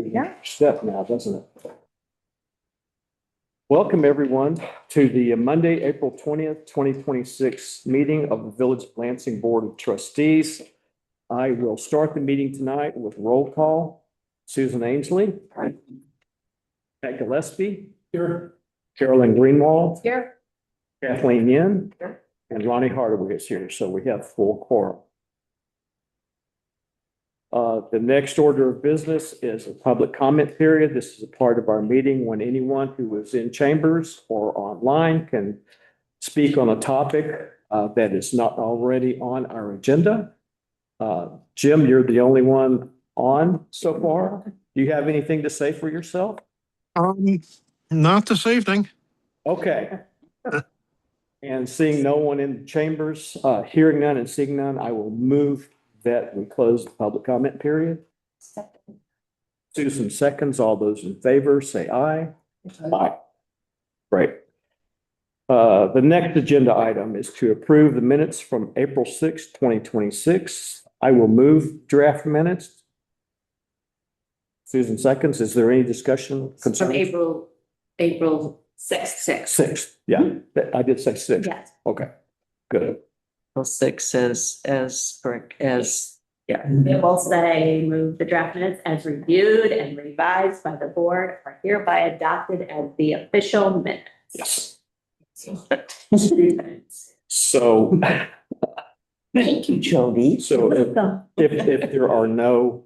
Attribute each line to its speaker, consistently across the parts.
Speaker 1: Yeah.
Speaker 2: Step now, doesn't it? Welcome, everyone, to the Monday, April 20th, 2026 meeting of the Village of Lansing Board of Trustees. I will start the meeting tonight with roll call. Susan Ainsley. Pat Gillespie. Here. Carolyn Greenwald.
Speaker 1: Here.
Speaker 2: Kathleen Yin.
Speaker 1: Here.
Speaker 2: And Ronnie Hardaway is here, so we have full quorum. The next order of business is a public comment period. This is a part of our meeting when anyone who is in chambers or online can speak on a topic that is not already on our agenda. Jim, you're the only one on so far. Do you have anything to say for yourself?
Speaker 3: Not this evening.
Speaker 2: Okay. And seeing no one in chambers, hearing none and seeing none, I will move that we close the public comment period.
Speaker 1: Second.
Speaker 2: Susan seconds. All those in favor say aye. Aye. Great. The next agenda item is to approve the minutes from April 6th, 2026. I will move draft minutes. Susan seconds. Is there any discussion?
Speaker 1: From April 6th.
Speaker 2: Sixth. Yeah, I did say sixth.
Speaker 1: Yes.
Speaker 2: Okay, good.
Speaker 4: Six as correct as, yeah.
Speaker 1: Both that I move the draft minutes as reviewed and revised by the board are hereby adopted as the official minutes.
Speaker 2: Yes.
Speaker 1: Yes.
Speaker 2: So,
Speaker 4: Thank you, Jody.
Speaker 2: so if there are no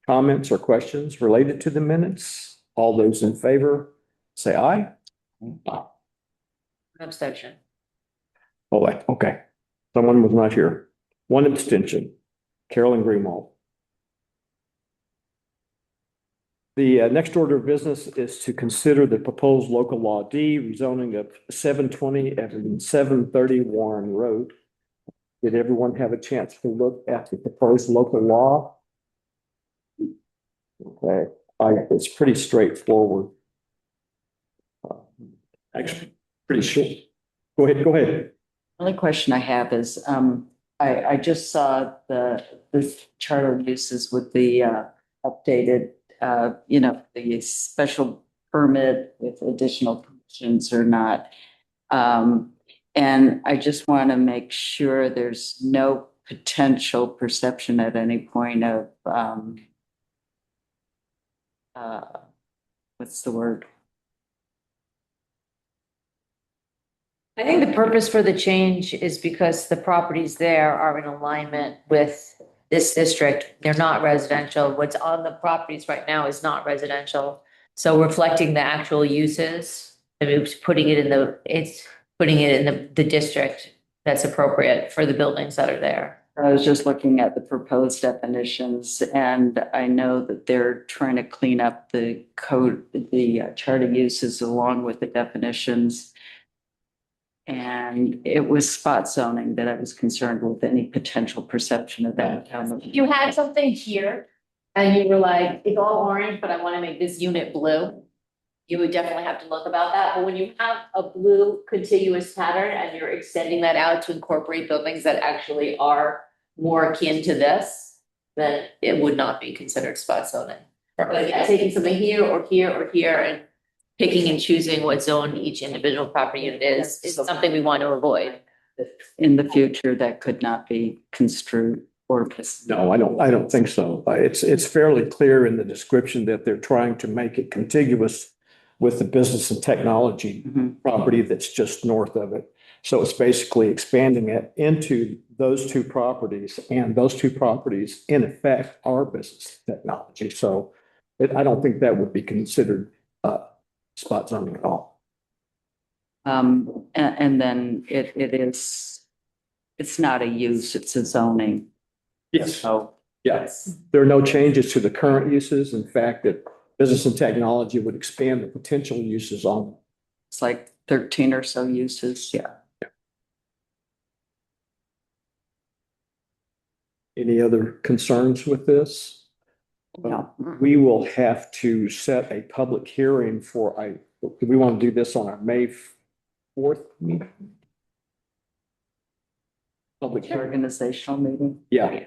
Speaker 2: comments or questions related to the minutes, all those in favor say aye. Aye.
Speaker 1: Abstention.
Speaker 2: Oh, okay. Someone was not here. One abstention. Carolyn Greenwald. The next order of business is to consider the proposed local law D rezoning of 720 and 730 Warren Road. Did everyone have a chance to look at the proposed local law? Okay, it's pretty straightforward. Actually, pretty short. Go ahead.
Speaker 4: Only question I have is, I just saw the charter uses with the updated, the special permit with additional permissions or not. And I just want to make sure there's no potential perception at any point of, what's the word?
Speaker 5: I think the purpose for the change is because the properties there are in alignment with this district. They're not residential. What's on the properties right now is not residential. So reflecting the actual uses, it's putting it in the district that's appropriate for the buildings that are there.
Speaker 4: I was just looking at the proposed definitions, and I know that they're trying to clean up the code, the charter uses along with the definitions. And it was spot zoning that I was concerned with any potential perception of that.
Speaker 5: If you had something here and you were like, it's all orange, but I want to make this unit blue, you would definitely have to look about that. But when you have a blue contiguous pattern and you're extending that out to incorporate buildings that actually are more akin to this, then it would not be considered spot zoning. But yeah, taking something here or here or here and picking and choosing what zone each individual property unit is something we want to avoid.
Speaker 4: In the future, that could not be construed or.
Speaker 2: No, I don't think so. It's fairly clear in the description that they're trying to make it contiguous with the business and technology property that's just north of it. So it's basically expanding it into those two properties, and those two properties in effect are business technology. So I don't think that would be considered spot zoning at all.
Speaker 4: And then it's not a use, it's a zoning.
Speaker 2: Yes.
Speaker 4: So
Speaker 2: Yes. There are no changes to the current uses. In fact, that business and technology would expand the potential uses on.
Speaker 4: it's like 13 or so uses. Yeah.
Speaker 2: Any other concerns with this?
Speaker 4: No.
Speaker 2: We will have to set a public hearing do we want to do this on our May 4th meeting? Public hearing.
Speaker 4: Organizational meeting.
Speaker 2: Yeah.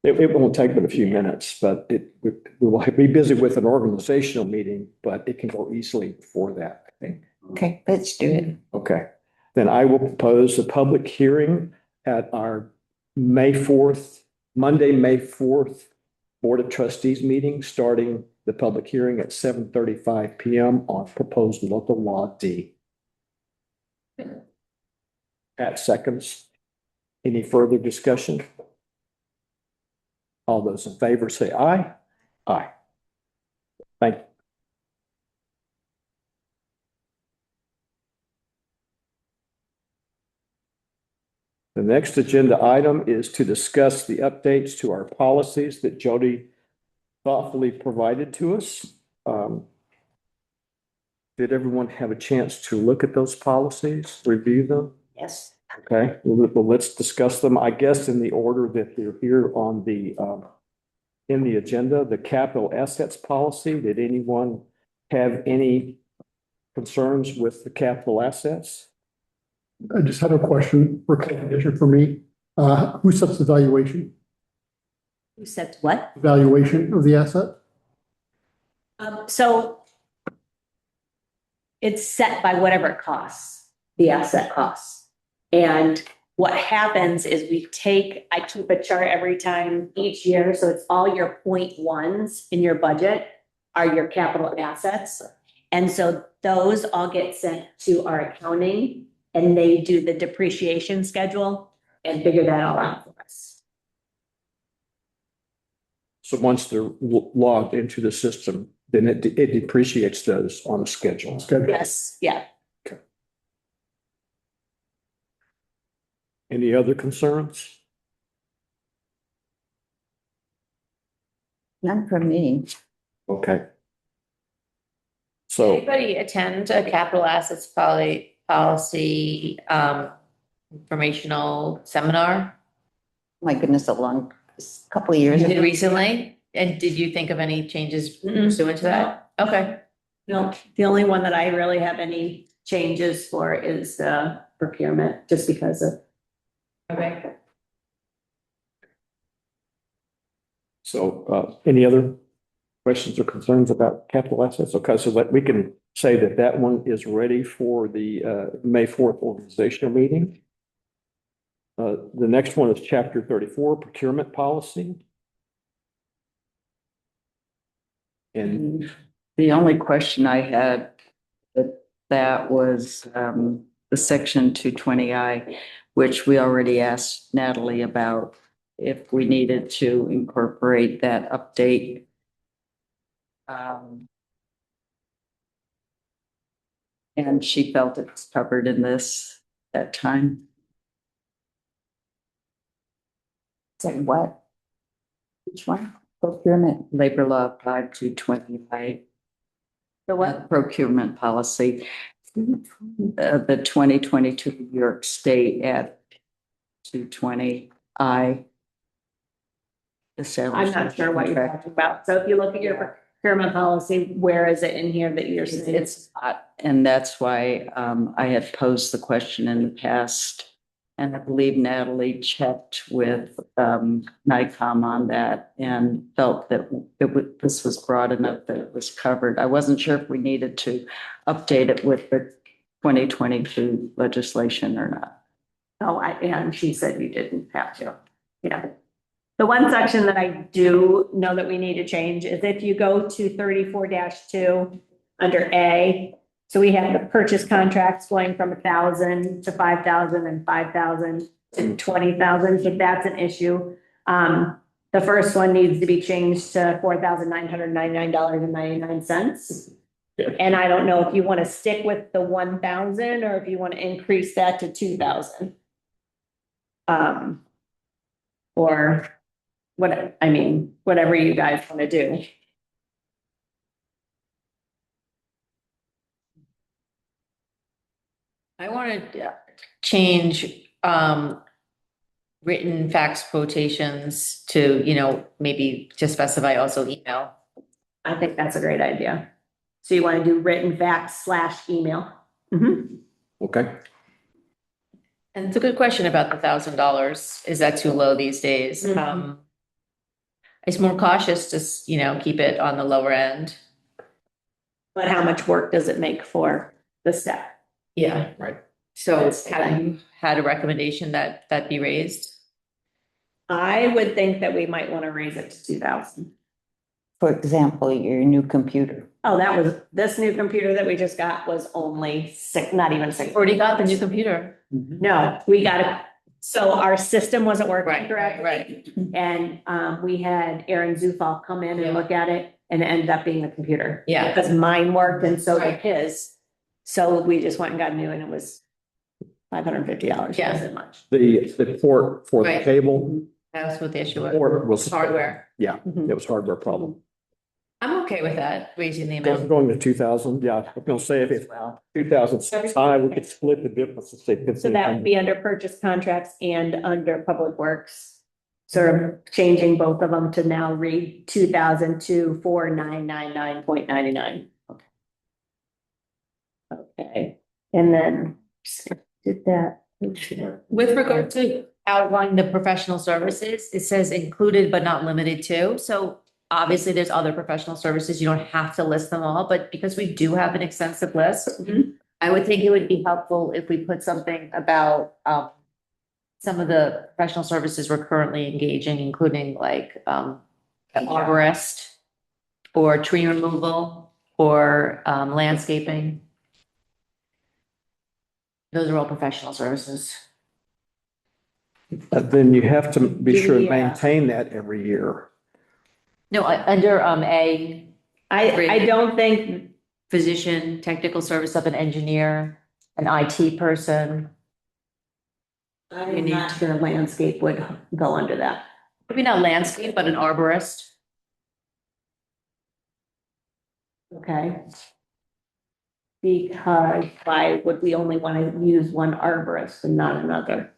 Speaker 2: It won't take but a few minutes, but we will be busy with an organizational meeting, but it can go easily before that, I think.
Speaker 4: Okay, let's do it.
Speaker 2: Okay, then I will propose a public hearing at our Monday, May 4th Board of Trustees meeting, starting the public hearing at 7:35 PM on proposed local law D. Pat seconds. Any further discussion? All those in favor say aye. Aye. Thank you. The next agenda item is to discuss the updates to our policies that Jody thoughtfully provided to us. Did everyone have a chance to look at those policies, review them?
Speaker 1: Yes.
Speaker 2: Okay, well, let's discuss them, I guess, in the order that they're here on in the agenda, the capital assets policy. Did anyone have any concerns with the capital assets?
Speaker 6: I just had a question for clarification for me. Who sets the valuation
Speaker 1: Who said what?
Speaker 6: of the asset?
Speaker 1: So it's set by whatever it costs, the asset costs. And what happens is I keep a chart every time each year, so it's all your point ones in your budget are your capital assets. And so those all get sent to our accounting and they do the depreciation schedule and figure that all out for us.
Speaker 2: So once they're logged into the system, then it depreciates those on a schedule.
Speaker 1: Yes, yeah.
Speaker 2: Any other concerns?
Speaker 4: None from me.
Speaker 2: Okay. So,
Speaker 5: Anybody attend a capital assets policy, informational seminar?
Speaker 4: My goodness, couple of years
Speaker 5: You did
Speaker 4: ago.
Speaker 5: recently? And did you think of any changes pursuant to that? Okay.
Speaker 1: No, the only one that I really have any changes for is procurement, just because of.
Speaker 5: Okay.
Speaker 2: so any other questions or concerns about capital assets? Okay, so we can say that one is ready for the May 4th organizational meeting. The next one is chapter 34, procurement policy. And
Speaker 4: The only question I had that was the section 220I, which we already asked Natalie about if we needed to incorporate that update. And she felt it's covered in that time. Say what? Which one? Procurement, labor law 5220I.
Speaker 1: The what?
Speaker 4: Procurement policy. The 2022 New York State at 220I.
Speaker 1: I'm not sure what you're talking about. So if you look at your procurement policy, where is it in here that you're saying?
Speaker 4: It's not, and that's why I had posed the question in the past. And I believe Natalie checked with NICOM on that and felt that this was broad enough that it was covered. I wasn't sure if we needed to update it with the 2022 legislation or not.
Speaker 1: Oh, and she said you didn't have to. Yeah. The one section that I do know that we need to change is if you go to 34-2 under A. So we have the purchase contracts going from 1,000 to 5,000 and 5,000 to 20,000. So that's an issue. The first one needs to be changed to $4,999.99. And I don't know if you want to stick with the 1,000 or if you want to increase that to 2,000. Or whatever you guys want to do.
Speaker 5: I want to change written fax quotations to, maybe to specify also email.
Speaker 1: I think that's a great idea. So you want to do written fax / email?
Speaker 2: okay,
Speaker 5: And it's a good question about the $1,000. Is that too low these days?
Speaker 1: Mhm.
Speaker 5: It's more cautious to, keep it on the lower end.
Speaker 1: But how much work does it make for the staff?
Speaker 5: Yeah.
Speaker 2: Right.
Speaker 5: So have you had a recommendation that be raised?
Speaker 1: I would think that we might want to raise it to 2,000.
Speaker 4: For example, your new computer.
Speaker 1: Oh, this new computer that we just got was only six, not even six.
Speaker 5: Already got the new computer.
Speaker 1: No, we got it. So our system wasn't working
Speaker 5: Right,
Speaker 1: correctly.
Speaker 5: right.
Speaker 1: And we had Aaron Zufall come in
Speaker 5: Yeah.
Speaker 1: and look at it, and it ended up being the computer.
Speaker 5: Yeah.
Speaker 1: Because mine worked and so did
Speaker 5: Right.
Speaker 1: his. So we just went and got new, and it was $550.
Speaker 5: Yeah.
Speaker 1: Wasn't much.
Speaker 2: The port for the
Speaker 5: Right.
Speaker 2: cable,
Speaker 5: That's what the issue was.
Speaker 2: port was.
Speaker 5: Hardware.
Speaker 2: Yeah,
Speaker 1: Mhm.
Speaker 2: it was hardware problem.
Speaker 5: I'm okay with that, raising the
Speaker 2: Going
Speaker 5: amount.
Speaker 2: going to 2,000, yeah, I'm gonna say if it's 2,000 high, we could split the difference and say
Speaker 1: So
Speaker 2: 1,500.
Speaker 1: that would be under purchase contracts and under public works. So changing both of them to now read 2,000 to 4,999.99. Okay, and then did that.
Speaker 5: With regard to outlining the professional services, it says included but not limited to. So obviously there's other professional services. You don't have to list them all, but because we do have an extensive list,
Speaker 1: Mhm.
Speaker 5: I would think it would be helpful if we put something about some of the professional services we're currently engaging, including like an arborist or tree removal or landscaping. Those are all professional services.
Speaker 2: Then you have to be sure to
Speaker 1: Yeah.
Speaker 2: maintain that every year.
Speaker 5: No, under A,
Speaker 1: I don't think,
Speaker 5: physician, technical service of an engineer, an IT person.
Speaker 1: I'm not sure landscape would go under that.
Speaker 5: Maybe not landscape, but an arborist.
Speaker 1: Okay. Because why would we only want to use one arborist and not another?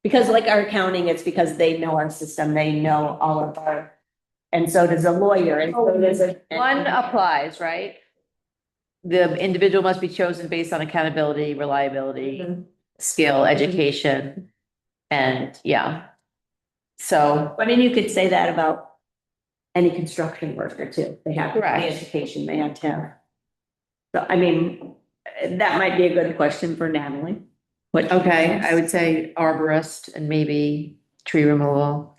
Speaker 1: Because like our accounting, it's because they know our system, they know all of our, and so does a lawyer, and so does a.
Speaker 5: One applies, right? The individual must be chosen based on accountability, reliability, skill, education, and yeah. So,
Speaker 1: But then you could say that about any construction worker too. They have to have the
Speaker 5: Correct.
Speaker 1: education, they have to have. So, I mean, that might be a good question for Natalie. What?
Speaker 5: okay, I would say arborist and maybe tree removal.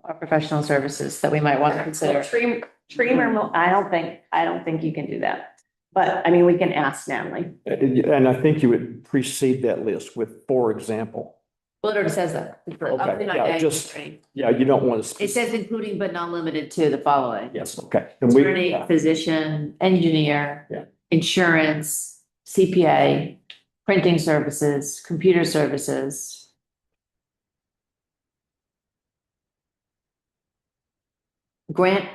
Speaker 5: Or professional services that we might want to consider.
Speaker 1: Tree removal, I don't think you can do that. But I mean, we can ask Natalie.
Speaker 2: And I think you would precede that list with, for example.
Speaker 5: Well, it already says that.
Speaker 2: Okay, yeah, just- Yeah, you don't want to.
Speaker 5: It says including but not limited to the following.
Speaker 2: Yes, okay. And we,
Speaker 5: Attorney,
Speaker 2: yeah.
Speaker 5: physician, engineer.
Speaker 2: Yeah.
Speaker 5: Insurance, CPA, printing services, computer services. Grant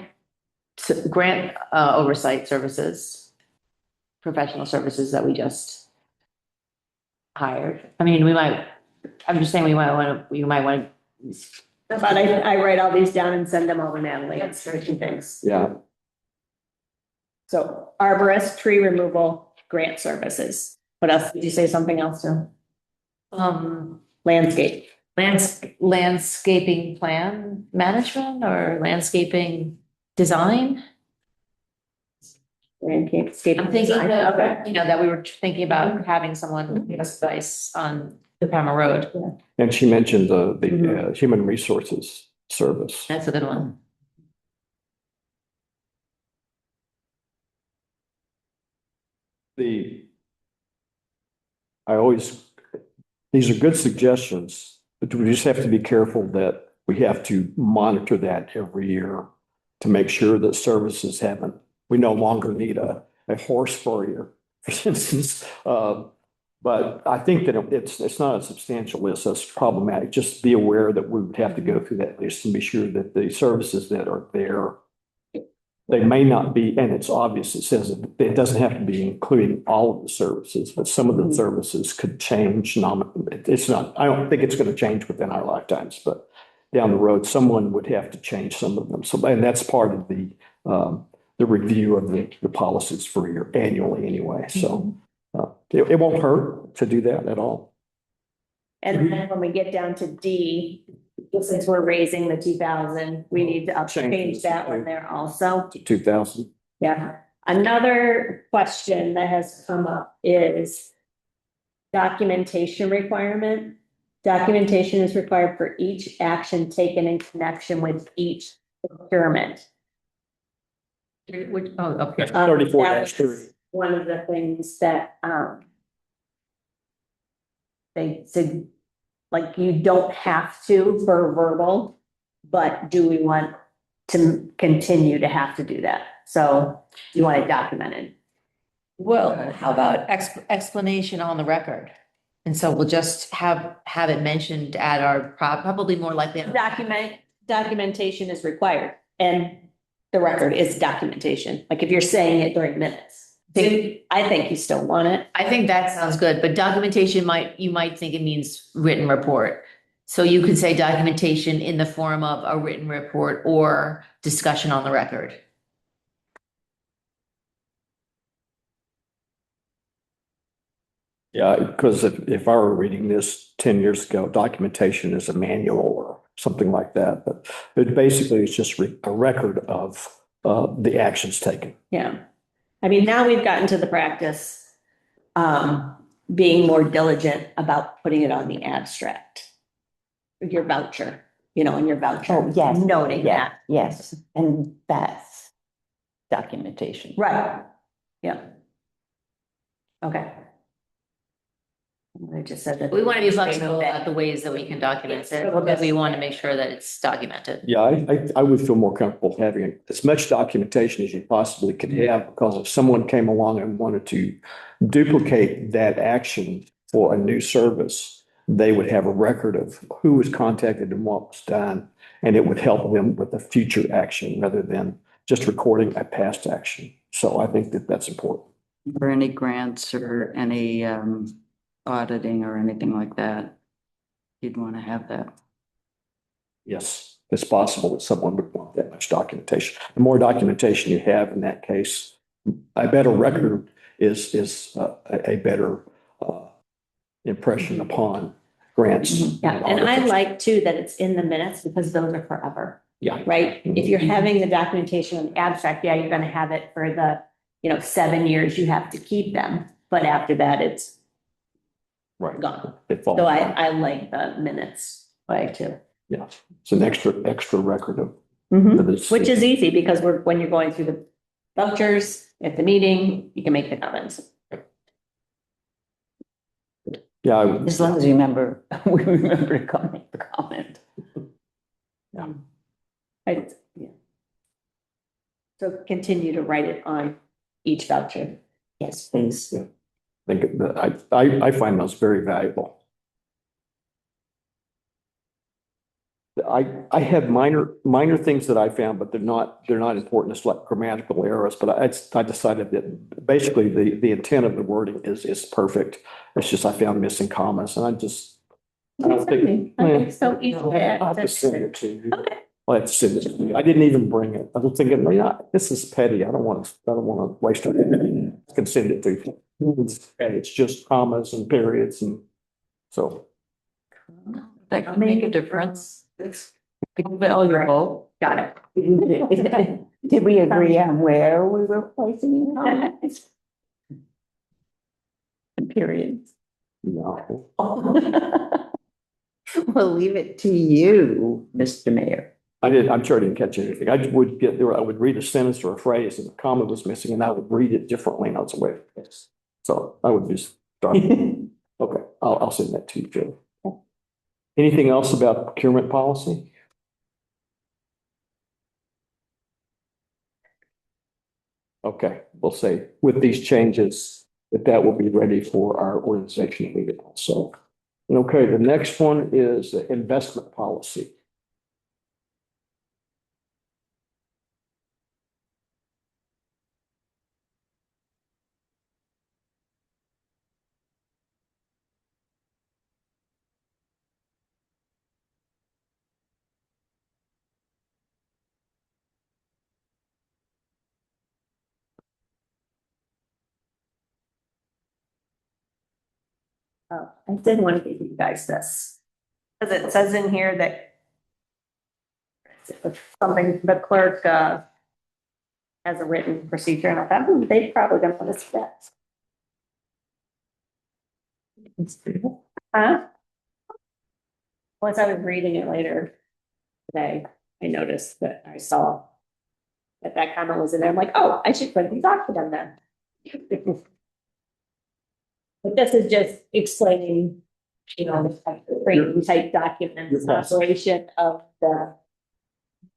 Speaker 5: oversight services. Professional services that we just hired. I mean, I'm just saying we might want to.
Speaker 1: But I write all these down and send them all to Natalie and certain things.
Speaker 2: Yeah,
Speaker 1: So arborist, tree removal, grant services. What else? Did you say something else too? Landscape.
Speaker 5: Landscaping plan management or landscaping design?
Speaker 1: Landscape.
Speaker 5: I'm thinking
Speaker 1: Okay.
Speaker 5: that, that we were thinking about having someone give us advice on the Palmer Road.
Speaker 2: and she mentioned the
Speaker 1: Mhm.
Speaker 2: human resources service.
Speaker 5: That's a good one.
Speaker 2: These are good suggestions, but we just have to be careful that we have to monitor that every year to make sure that services haven't, we no longer need a horse farrier, for instance. But I think that it's not a substantial list, that's problematic. Just be aware that we would have to go through that list and be sure that the services that are there, they may not be, and it's obvious, it says it doesn't have to be including all of the services, but some of the services could change. It's not, I don't think it's going to change within our lifetimes, but down the road, someone would have to change some of them. So, and that's part of the review of the policies for your annually anyway. So it won't hurt to do that at all.
Speaker 1: And then when we get down to D, Since we're raising the 2,000, we need to change that one there also.
Speaker 2: To 2,000.
Speaker 1: Yeah. Another question that has come up is documentation requirement. Documentation is required for each action taken in connection with each procurement.
Speaker 4: Which, oh, okay.
Speaker 2: 34-3.
Speaker 1: One of the things that, they said, like, you don't have to for verbal, but do we want to continue to have to do that? So you want it documented.
Speaker 5: Well, how about explanation on the record? And so we'll just have it mentioned at our, probably more likely.
Speaker 1: Documentation is required, and the record is documentation. Like if you're saying it during minutes, I think you still want it.
Speaker 5: I think that sounds good, but documentation you might think it means written report. So you could say documentation in the form of a written report or discussion on the record.
Speaker 2: Yeah, because if I were reading this 10 years ago, documentation is a manual or something like that. But it basically is just a record of the actions taken.
Speaker 1: Yeah. I mean, now we've gotten to the practice, being more diligent about putting it on the abstract. Your voucher, in your voucher.
Speaker 4: Oh, yes.
Speaker 1: Noting
Speaker 4: Yeah,
Speaker 1: that.
Speaker 4: yes, and that's documentation.
Speaker 1: Right. Yeah. Okay. I just said that.
Speaker 5: We want to be flexible about the ways that we can document it, but we want to make sure that it's documented.
Speaker 2: Yeah, I would feel more comfortable having as much documentation as you possibly could have, because if someone came along and wanted to duplicate that action for a new service, they would have a record of who was contacted and what was done, and it would help them with a future action rather than just recording a past action. So I think that that's important.
Speaker 4: Or any grants or any auditing or anything like that. You'd want to have that.
Speaker 2: Yes, it's possible that someone would want that much documentation. The more documentation you have in that case, a better record is a better impression upon grants.
Speaker 1: Yeah, and I like too that it's in the minutes because those are forever,
Speaker 2: Yeah.
Speaker 1: right? If you're having the documentation on the abstract, yeah, you're gonna have it for the, 7 years you have to keep them, but after that, it's
Speaker 2: Right.
Speaker 1: gone.
Speaker 2: It falls.
Speaker 1: So I like the minutes way too.
Speaker 2: Yeah, it's an extra record of.
Speaker 1: Which is easy because when you're going through the vouchers at the meeting, you can make the comments.
Speaker 2: Yeah.
Speaker 4: As long as you remember, we remember to make the comment.
Speaker 1: Yeah. So continue to write it on each voucher.
Speaker 4: Yes, please.
Speaker 2: Yeah. I find those very valuable. I have minor things that I found, but they're not important. It's like grammatical errors, but I decided that basically the intent of the wording is perfect. It's just I found missing commas, and I don't think.
Speaker 1: Okay, so easy.
Speaker 2: I'll have to send it to you.
Speaker 1: Okay.
Speaker 2: I'll have to send it to you. I didn't even bring it. I was thinking, this is petty. I don't want to waste it. I can send it to you. It's just commas and periods, and so.
Speaker 4: That can make a difference. It's valuable.
Speaker 1: Got it.
Speaker 4: Did we agree on where we were placing it? Periods.
Speaker 2: No.
Speaker 4: We'll leave it to you, Mr. Mayor.
Speaker 2: I'm sure I didn't catch anything. I would get there, I would read a sentence or a phrase and the comma was missing and I would read it differently and I was away from this. So I would just start. Okay, I'll send that to you, Joe. Anything else about procurement policy? Okay, we'll say with these changes that will be ready for our organizational meeting also. Okay, the next one is investment policy.
Speaker 1: I did want to give you guys this. Because it says in here that something the clerk, has a written procedure, and I thought, they probably don't want to see that. Huh? Once I was reading it later today, I noticed that I saw that comment was in there. I'm like, oh, I should quickly talk to them then. But this is just explaining, the training type documents,
Speaker 2: Your process.
Speaker 1: operation of the.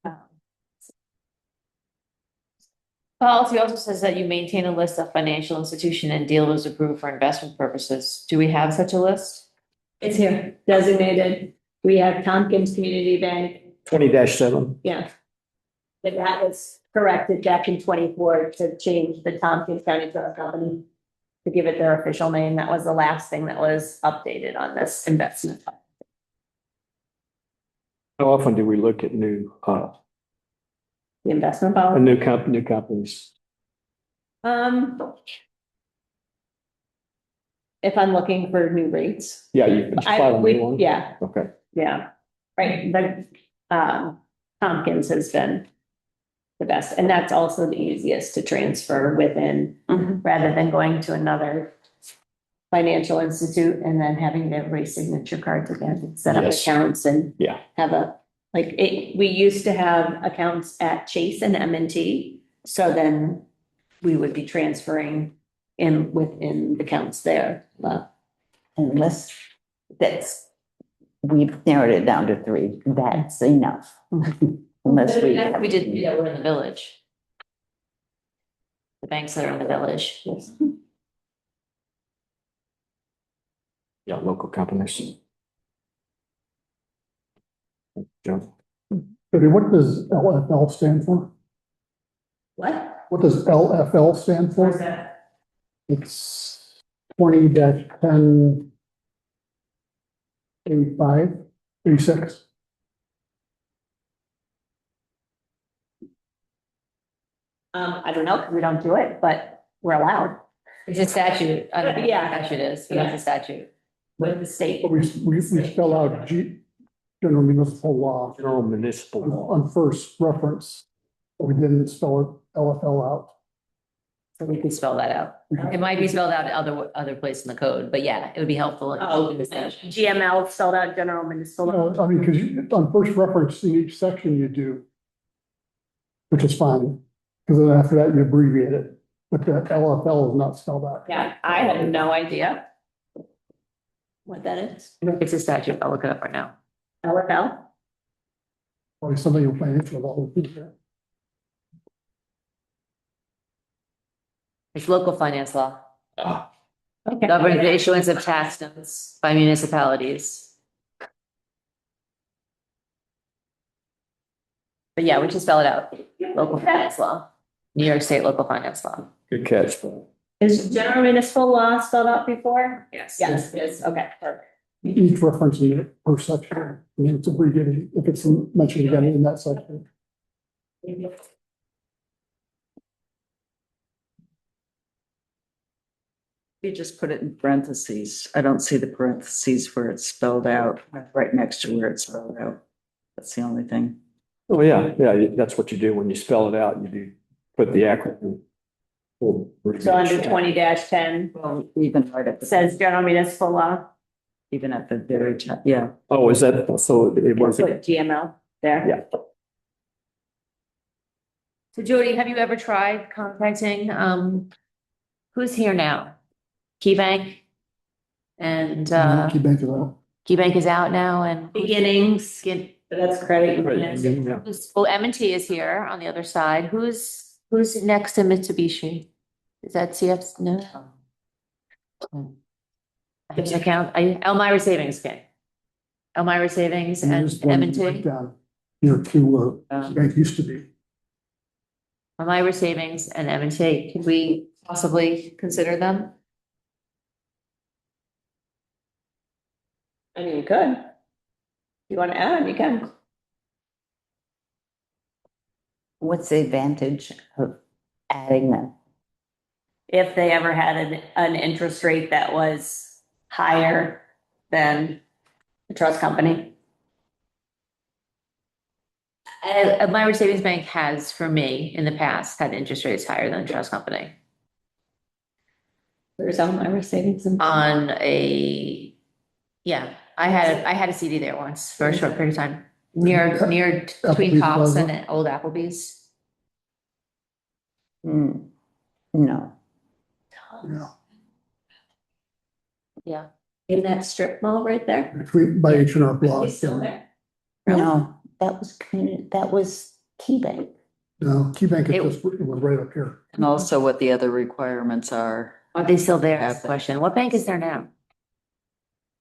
Speaker 1: um,
Speaker 5: Policy also says that you maintain a list of financial institution and dealers approved for investment purposes. Do we have such a list?
Speaker 1: It's here, designated. We have Tompkins Community Bank,
Speaker 2: 20-7.
Speaker 1: yeah. But that was corrected back in 24 to change the Tompkins County Trust Company to give it their official name. That was the last thing that was updated on this investment.
Speaker 2: How often do we look at
Speaker 1: The investment policy.
Speaker 2: new companies?
Speaker 1: If I'm looking for new rates.
Speaker 2: Yeah, you can file a new one?
Speaker 1: Yeah,
Speaker 2: Okay.
Speaker 1: yeah, right, the, Tompkins has been the best, and that's also the easiest to transfer within, rather than going to another financial institute and then having to erase signature cards again, set up
Speaker 2: Yes.
Speaker 1: accounts and
Speaker 2: Yeah.
Speaker 1: have we used to have accounts at Chase and M&T, so then we would be transferring within the accounts there.
Speaker 7: Unless we've narrowed it down to 3, that's enough. Unless we,
Speaker 5: We did, we're in the village. The banks that are in the village.
Speaker 2: Yeah, local companies. Joe?
Speaker 6: Jody, what does LFL stand for?
Speaker 1: What?
Speaker 6: What does LFL stand for?
Speaker 1: that?
Speaker 6: It's 20-10. 85, 86.
Speaker 1: I don't know, because we don't do it, but we're allowed
Speaker 5: It's a statute. I don't know what
Speaker 1: Yeah.
Speaker 5: the statute is, but it's a statute.
Speaker 1: with the state.
Speaker 6: But we spell out general municipal law
Speaker 2: General municipal law.
Speaker 6: on first reference. But we didn't spell it LFL out.
Speaker 5: So we could spell that out. It might be spelled out other place in the code, but yeah, it would be helpful.
Speaker 1: Oh, GML spelled out general municipal.
Speaker 6: I mean, because on first reference in each section you do, which is fine, because then after that you abbreviate it. But the LFL is not spelled out.
Speaker 1: Yeah, I have no idea what that is.
Speaker 5: It's a statute. I'll look it up right now.
Speaker 1: LFL?
Speaker 6: Or somebody will financial law.
Speaker 5: It's local finance law.
Speaker 1: Okay.
Speaker 5: Governs the issuance of tax notes by municipalities. But yeah, we should spell it out. Local finance law. New York State local finance law.
Speaker 2: Good catch.
Speaker 1: Is general municipal law spelled out before?
Speaker 5: Yes.
Speaker 1: Yes, it is. Okay, perfect.
Speaker 6: Each reference in it per section, I mean, it's abbreviated if it's mentioned again in that section.
Speaker 4: You just put it in parentheses. I don't see the parentheses where it's spelled out, right next to where it's spelled out. That's the only thing.
Speaker 2: Oh, yeah, that's what you do when you spell it out. You put the acronym.
Speaker 1: So under 20-10
Speaker 4: Well, even right at the,
Speaker 1: says general municipal law,
Speaker 4: even at the very top, yeah.
Speaker 2: Oh, is that, so it
Speaker 1: put
Speaker 2: wasn't,
Speaker 1: GML there.
Speaker 2: yeah.
Speaker 5: So Jody, have you ever tried contacting, who's here now? KeyBank? And,
Speaker 6: Keep bank it out.
Speaker 5: KeyBank is out now and.
Speaker 1: Beginnings,
Speaker 5: Begin-
Speaker 1: but that's credit.
Speaker 2: Right,
Speaker 1: union.
Speaker 2: yeah.
Speaker 5: Well, M&T is here on the other side. Who's next to Mitsubishi? Is that CF? No. I have an account, Elmira Savings, okay. Elmira Savings and
Speaker 6: there's one
Speaker 5: M&T.
Speaker 6: right down Near to where bank used to be.
Speaker 5: Elmira Savings and M&T. Could we possibly consider them?
Speaker 1: I mean, you could. You want to add, you can.
Speaker 7: what's the advantage of adding them?
Speaker 1: If they ever had an interest rate that was higher than the trust company.
Speaker 5: Myra Savings Bank has, for me, in the past, had interest rates higher than a trust company
Speaker 1: Where's Elmira Savings and?
Speaker 5: on a, yeah, I had a CD there once for a short period of time, near between
Speaker 6: Applebee's
Speaker 5: Cox
Speaker 6: Plaza?
Speaker 5: and Old Applebee's.
Speaker 7: No.
Speaker 6: Yeah,
Speaker 5: Yeah.
Speaker 1: In that strip mall right there?
Speaker 6: between, by H&R Block.
Speaker 1: It's still there.
Speaker 7: No, that was Key Bank.
Speaker 6: No, KeyBank
Speaker 5: It-
Speaker 6: is just, it was right up here.
Speaker 4: And also what the other requirements are.
Speaker 5: Are they still there? That's
Speaker 4: Have
Speaker 5: the
Speaker 4: they?
Speaker 5: question. What bank is there now?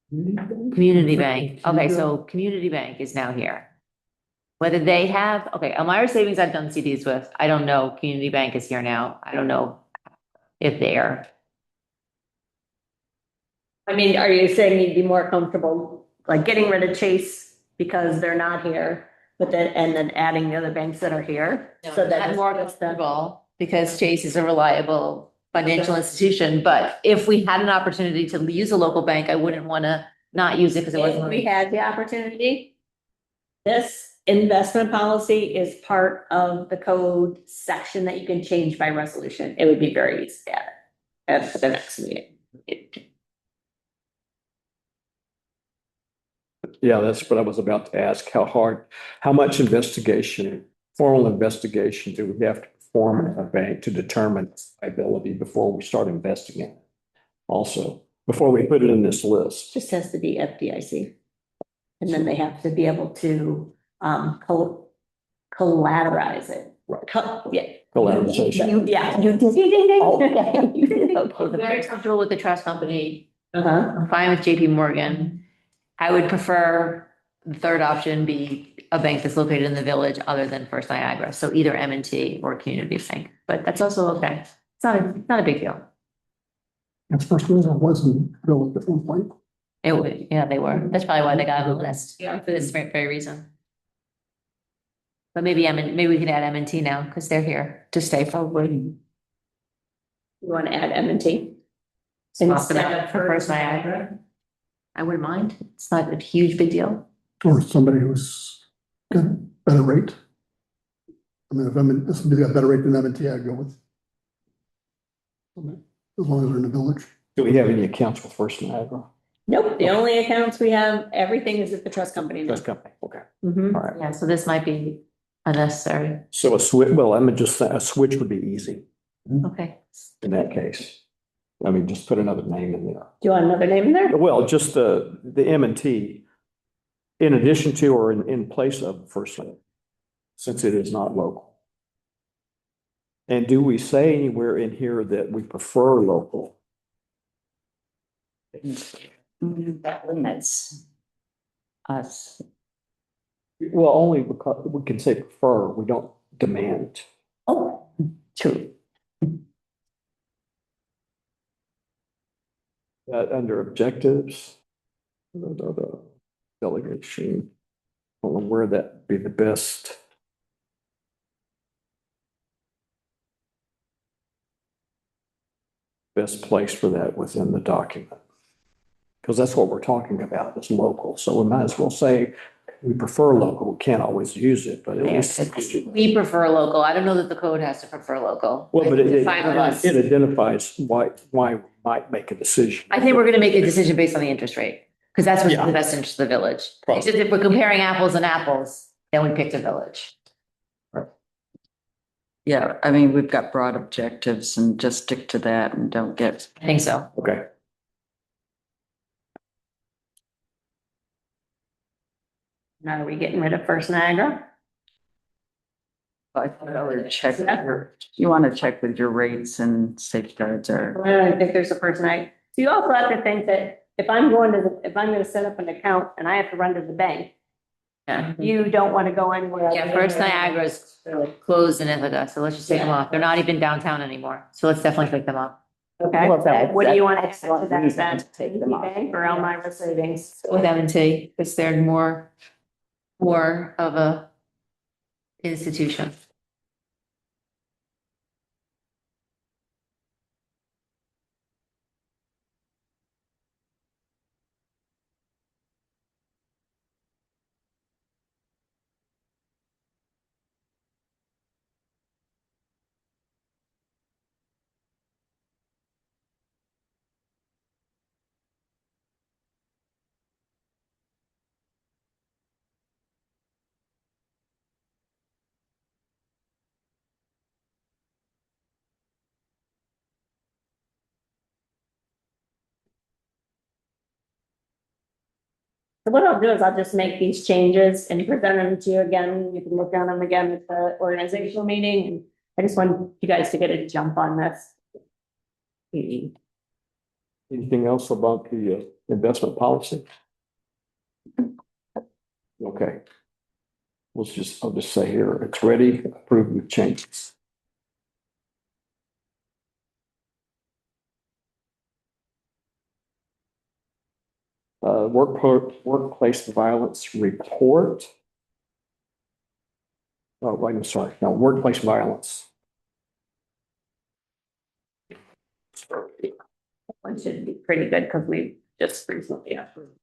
Speaker 5: Community Bank. Okay, so Community Bank is now here. Whether they have, okay, Elmira Savings I've done CDs with. I don't know. Community Bank is here now. I don't know if they are.
Speaker 1: I mean, are you saying you'd be more comfortable, like getting rid of Chase because they're not here, but then, and then adding the other banks that are here? So that
Speaker 5: I'm more comfortable because Chase is a reliable financial institution, but if we had an opportunity to use a local bank, I wouldn't want to not use it because it
Speaker 1: If we
Speaker 5: wasn't.
Speaker 1: had the opportunity, this investment policy is part of the code section that you can change by resolution. It would be very easy to add at the next meeting.
Speaker 2: Yeah, that's what I was about to ask. How much investigation, formal investigation do we have to perform in a bank to determine liability before we start investing in it? Also, before we put it in this list.
Speaker 1: Just has to be FDIC. And then they have to be able to collateralize it.
Speaker 2: Right.
Speaker 1: Yeah.
Speaker 2: Collateralization.
Speaker 1: Yeah.
Speaker 7: You did. Okay. You did
Speaker 5: I'm
Speaker 7: okay.
Speaker 5: very comfortable with the trust company.
Speaker 1: Uh-huh.
Speaker 5: I'm fine with JP Morgan. I would prefer the third option be a bank that's located in the village other than First Niagara. So either M&T or Community Bank, but that's also okay. It's not a big deal.
Speaker 6: It's first one that wasn't built at one point.
Speaker 5: It would, yeah, they were. That's probably why they got on the list. Yeah. For this very reason. But maybe we can add M&T now because they're here to stay probably.
Speaker 1: You want to add M&T?
Speaker 5: Swap them out for First Niagara. I wouldn't mind. It's not a huge big deal.
Speaker 6: Or somebody who's got better rate. I mean, if somebody's got better rate than M&T, I'd go with. As long as they're in the village.
Speaker 2: Do we have any accounts with First Niagara?
Speaker 1: Nope, the only accounts we have, everything is at the trust company. now.
Speaker 2: Trust company, okay,
Speaker 1: Mhm.
Speaker 2: all right.
Speaker 5: Yeah, so this might be unnecessary.
Speaker 2: So a switch, well, I'm just saying, a switch would be easy
Speaker 5: Okay.
Speaker 2: in that case. I mean, just put another name in there.
Speaker 1: Do you want another name in there?
Speaker 2: Well, just the M&T in addition to or in place of First Niagara, since it is not local. And do we say anywhere in here that we prefer local?
Speaker 7: That limits us.
Speaker 2: Well, only because we can say prefer, we don't demand.
Speaker 7: Oh, true.
Speaker 2: Under objectives, delegation, I don't know where that would be the best. Best place for that within the document. Because that's what we're talking about, is local. So we might as well say we prefer local. We can't always use it, but at least.
Speaker 5: We prefer local. I don't know that the code has to prefer local.
Speaker 2: Well, but
Speaker 5: The five of us.
Speaker 2: it identifies why we might make a decision.
Speaker 5: I think we're gonna make a decision based on the interest rate, because that's what's in
Speaker 2: Yeah.
Speaker 5: the best interest of the village.
Speaker 2: Probably.
Speaker 5: It's just if we're comparing apples and apples, then we pick the village.
Speaker 4: Yeah, I mean, we've got broad objectives and just stick to that and don't get.
Speaker 5: I think so.
Speaker 2: Okay.
Speaker 1: Now are we getting rid of First Niagara?
Speaker 4: I thought I would check you want to check with your rates and safeguards or.
Speaker 1: I don't think there's a First Niagara. So you also have to think that if I'm gonna set up an account and I have to run to the bank,
Speaker 5: Yeah.
Speaker 1: you don't want to go anywhere.
Speaker 5: Yeah, First Niagara's closed in Ithaca, so let's just take them off. They're not even downtown anymore, so let's definitely take them off.
Speaker 1: Okay,
Speaker 7: Well,
Speaker 1: so
Speaker 7: that's-
Speaker 1: what do you want to add
Speaker 7: that's
Speaker 1: to
Speaker 7: one
Speaker 1: that
Speaker 7: reason
Speaker 1: then?
Speaker 7: to take them off.
Speaker 1: Bank or Elmira Savings?
Speaker 5: With M&T, because they're more of a institution.
Speaker 1: So what I'll do is I'll just make these changes and present them to you again. You can look at them again at the organizational meeting. And I just want you guys to get a jump on this.
Speaker 2: Anything else about the investment policy? Okay. I'll just say here, it's ready, approved with changes. Workplace violence report. Oh, wait, I'm sorry. No, workplace violence.
Speaker 1: One should be pretty good because we just recently approved.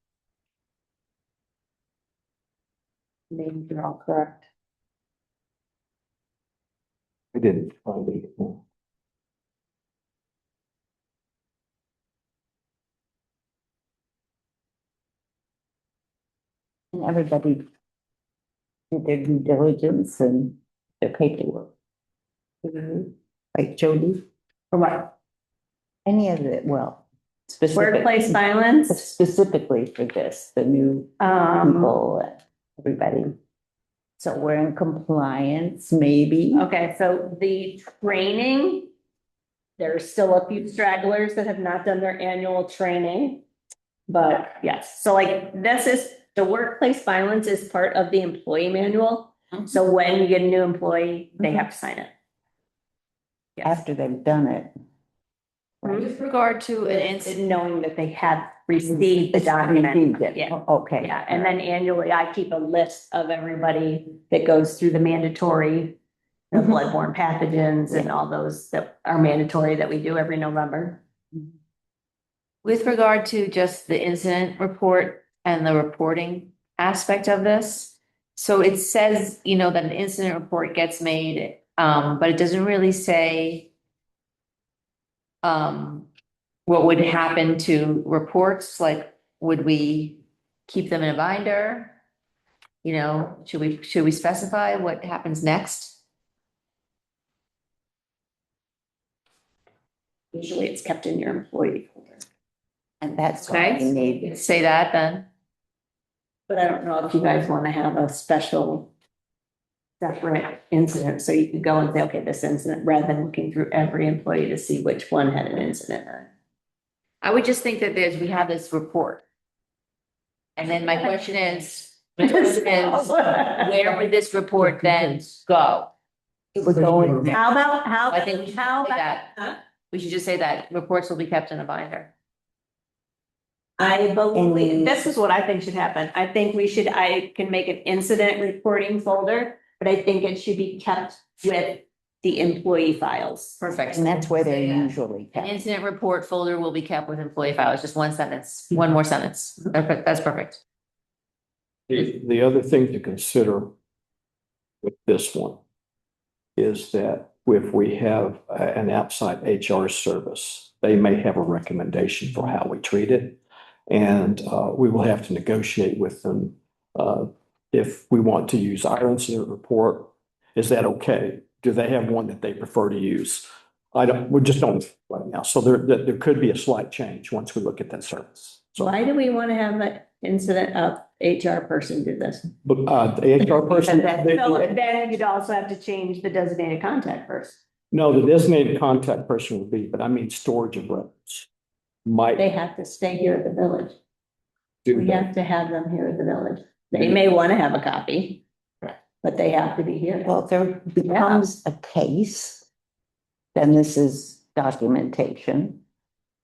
Speaker 1: Maybe they're all correct.
Speaker 2: I didn't find anything.
Speaker 7: And everybody did their due diligence and their paperwork. Like Jody,
Speaker 1: For what?
Speaker 7: any of it, well, specific.
Speaker 1: Workplace violence?
Speaker 7: Specifically for this, the new people, everybody. So we're in compliance, maybe.
Speaker 1: Okay, so the training, there's still a few stragglers that have not done their annual training. But yes, so like this is, the workplace violence is part of the employee manual. So when you get a new employee, they have to sign it. Yes.
Speaker 7: After they've done it.
Speaker 5: With regard to an incident,
Speaker 1: Knowing that they have received the document.
Speaker 7: Received it.
Speaker 1: Yeah.
Speaker 7: Okay.
Speaker 1: Yeah, and then annually I keep a list of everybody that goes through the mandatory, the
Speaker 7: Mhm.
Speaker 1: bloodborne pathogens and all those that are mandatory that we do every November.
Speaker 5: with regard to just the incident report and the reporting aspect of this. So it says, that an incident report gets made, but it doesn't really say what would happen to reports, like, would we keep them in a binder? Should we specify what happens next?
Speaker 1: Usually it's kept in your employee folder.
Speaker 7: And that's why
Speaker 5: Okay,
Speaker 7: we need.
Speaker 5: say that then.
Speaker 1: But I don't know if you guys want to have a special separate incident, so you could go and say, okay, this incident, rather than looking through every employee to see which one had an incident.
Speaker 5: I would just think that we have this report. And then my question is, where would this report then go?
Speaker 7: It would go in there.
Speaker 1: How about,
Speaker 5: I think we should
Speaker 1: how
Speaker 5: say
Speaker 1: about?
Speaker 5: that. We should just say that reports will be kept in a binder.
Speaker 1: I believe,
Speaker 7: And-
Speaker 1: this is what I think should happen. I can make an incident reporting folder, but I think it should be kept with the employee files.
Speaker 5: Perfect.
Speaker 7: And that's where they're
Speaker 5: Say that.
Speaker 7: usually
Speaker 5: An
Speaker 7: kept.
Speaker 5: incident report folder will be kept with employee files, just one sentence, one more sentence. That's perfect.
Speaker 2: The other thing to consider with this one is that if we have an outside HR service, they may have a recommendation for how we treat it. And we will have to negotiate with them if we want to use our incident report. Is that okay? Do they have one that they prefer to use? We just don't right now. So there could be a slight change once we look at that service. So,
Speaker 1: Why do we want to have an incident of HR person do this?
Speaker 2: but the HR person,
Speaker 1: So then you'd also have to change the designated contact person.
Speaker 2: no, the designated contact person would be, but I mean storage of records.
Speaker 1: They
Speaker 2: Might
Speaker 1: have to stay here at the village.
Speaker 2: do
Speaker 1: We
Speaker 2: that.
Speaker 1: have to have them here at the village. They may want to have a copy, but they have to be here.
Speaker 7: Well, if there becomes a case, then this is documentation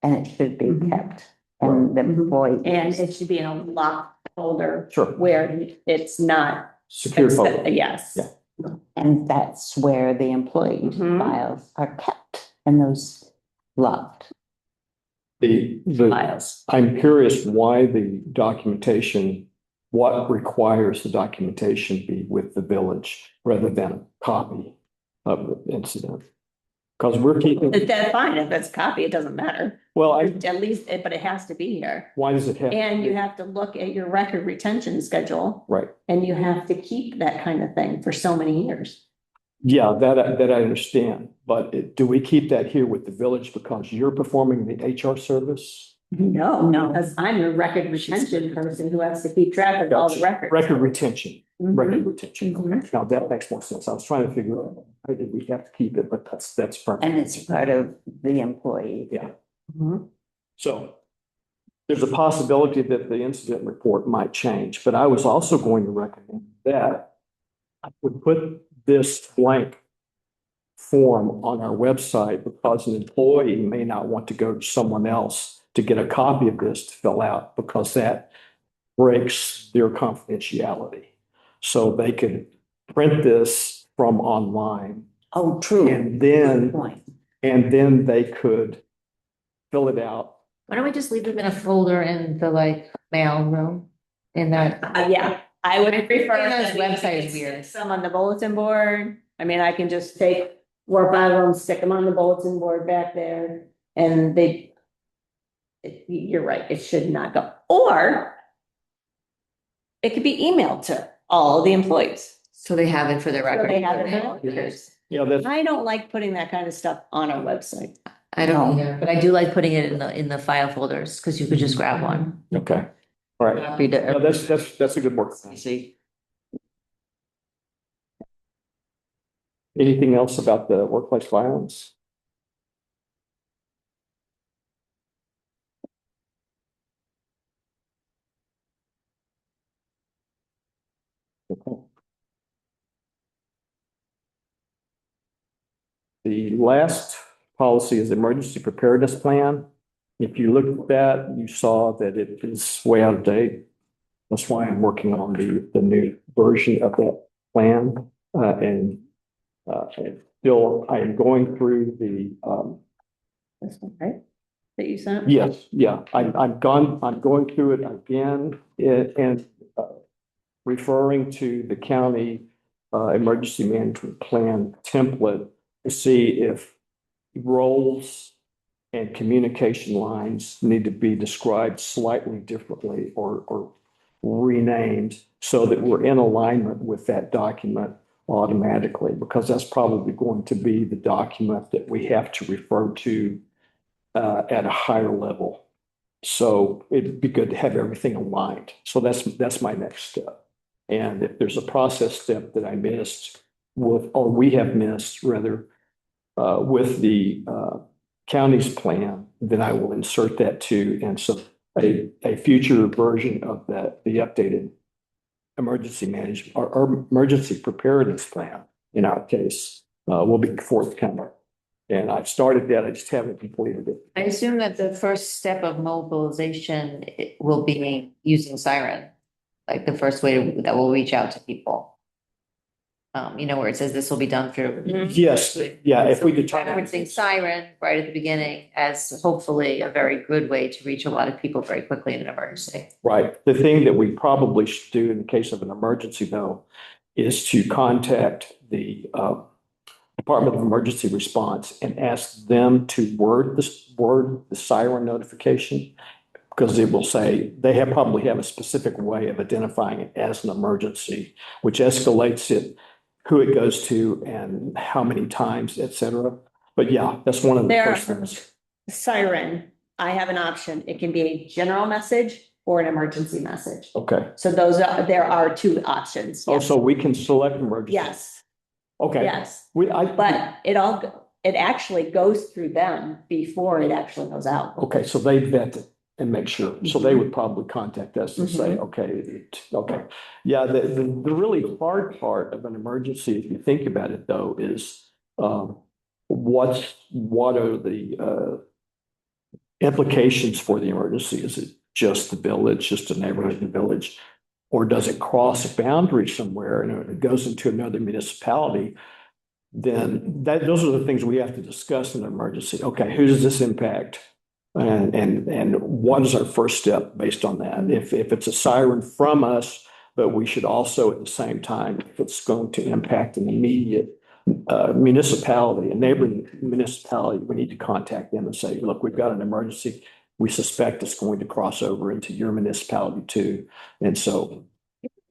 Speaker 7: and it should be
Speaker 1: Mhm.
Speaker 7: kept. And the
Speaker 1: Mhm.
Speaker 7: employee.
Speaker 1: And it should be in a locked folder
Speaker 2: Sure.
Speaker 1: where it's not.
Speaker 2: Secure folder.
Speaker 1: Yes.
Speaker 2: Yeah.
Speaker 7: And that's where the employee
Speaker 1: Mhm.
Speaker 7: files are kept and those locked.
Speaker 2: The,
Speaker 1: Files.
Speaker 2: I'm curious why the documentation, what requires the documentation be with the village rather than a copy of the incident? Because we're keeping,
Speaker 1: That's fine. If it's a copy, it doesn't matter.
Speaker 2: well,
Speaker 1: At least, but it has to be here.
Speaker 2: why does it have?
Speaker 1: And you have to look at your record retention schedule
Speaker 2: Right.
Speaker 1: and you have to keep that kind of thing for so many years.
Speaker 2: Yeah, that I understand, but do we keep that here with the village because you're performing the HR service?
Speaker 1: No, because I'm a record retention person who has to keep track of all the records.
Speaker 2: Record retention,
Speaker 1: Mhm.
Speaker 2: record retention.
Speaker 1: Mhm.
Speaker 2: Now that makes more sense. I was trying to figure out, how did we have to keep it, but that's perfect.
Speaker 7: And it's part of the employee.
Speaker 2: Yeah.
Speaker 1: Mhm.
Speaker 2: So there's a possibility that the incident report might change, but I was also going to recommend that I would put this blank form on our website because an employee may not want to go to someone else to get a copy of this to fill out because that breaks their confidentiality. So they could print this from online
Speaker 7: Oh, true.
Speaker 2: and
Speaker 7: Good
Speaker 2: then,
Speaker 7: point.
Speaker 2: they could fill it out.
Speaker 5: Why don't we just leave them in a folder in the like mail room? In that,
Speaker 1: Yeah, I would prefer.
Speaker 5: Those
Speaker 1: that we
Speaker 5: websites
Speaker 1: stick
Speaker 5: weird.
Speaker 1: Some on the bulletin board. I mean, I can just take 4 or 5 of them, stick them on the bulletin board back there and you're right, it should not go. Or it could be emailed to all the employees.
Speaker 5: so they have it for their
Speaker 1: So
Speaker 5: record.
Speaker 1: they have it for their records.
Speaker 2: Yeah, that's,
Speaker 1: I don't like putting that kind of stuff on our website.
Speaker 5: I don't either, but I do like putting it in the file folders, because you could just grab one.
Speaker 2: okay. All right.
Speaker 4: Happy to.
Speaker 2: Yeah, that's a good work.
Speaker 4: Easy.
Speaker 2: Anything else about the workplace violence? Okay. The last policy is emergency preparedness plan. If you look at that, you saw that it is way out of date. That's why I'm working on the new version of that plan. And still, I am going through
Speaker 1: This one, right? That you sent?
Speaker 2: yes, yeah, I'm going through it again and referring to the county emergency management plan template to see if roles and communication lines need to be described slightly differently or renamed so that we're in alignment with that document automatically, because that's probably going to be the document that we have to refer to at a higher level. So it'd be good to have everything aligned. So that's my next step. And if there's a process step that I missed or we have missed rather, with the county's plan, then I will insert that too. And so a future version of the updated emergency management or emergency preparedness plan, in our case, will be forthcoming. And I've started that, I just haven't completed it.
Speaker 5: I assume that the first step of mobilization will be using siren, like the first way that will reach out to people. Where it says this will be done through.
Speaker 2: Yes, yeah, if we determine.
Speaker 5: Referencing siren right at the beginning as hopefully a very good way to reach a lot of people very quickly in an emergency.
Speaker 2: Right. The thing that we probably should do in the case of an emergency, though, is to contact the Department of Emergency Response and ask them to word the siren notification, because it will say they probably have a specific way of identifying it as an emergency, which escalates it, who it goes to, and how many times, et cetera. But yeah, that's one of the
Speaker 1: There,
Speaker 2: first things.
Speaker 1: siren, I have an option. It can be a general message or an emergency message.
Speaker 2: Okay.
Speaker 1: So there are 2 options.
Speaker 2: Oh,
Speaker 1: Yes.
Speaker 2: so we can select emergency?
Speaker 1: Yes,
Speaker 2: Okay.
Speaker 1: yes.
Speaker 2: But
Speaker 1: But it actually goes through them before it actually goes out.
Speaker 2: okay, so they vet it and make sure. So they would probably contact us and say, okay. Yeah, the really hard part of an emergency, if you think about it though, is what are the implications for the emergency? Is it just the village, just a neighborhood in the village? Or does it cross a boundary somewhere and it goes into another municipality? Then those are the things we have to discuss in an emergency. Okay, who does this impact? And what is our first step based on that? If it's a siren from us, but we should also at the same time, if it's going to impact an immediate municipality, a neighboring municipality, we need to contact them and say, look, we've got an emergency. We suspect it's going to cross over into your municipality too. And so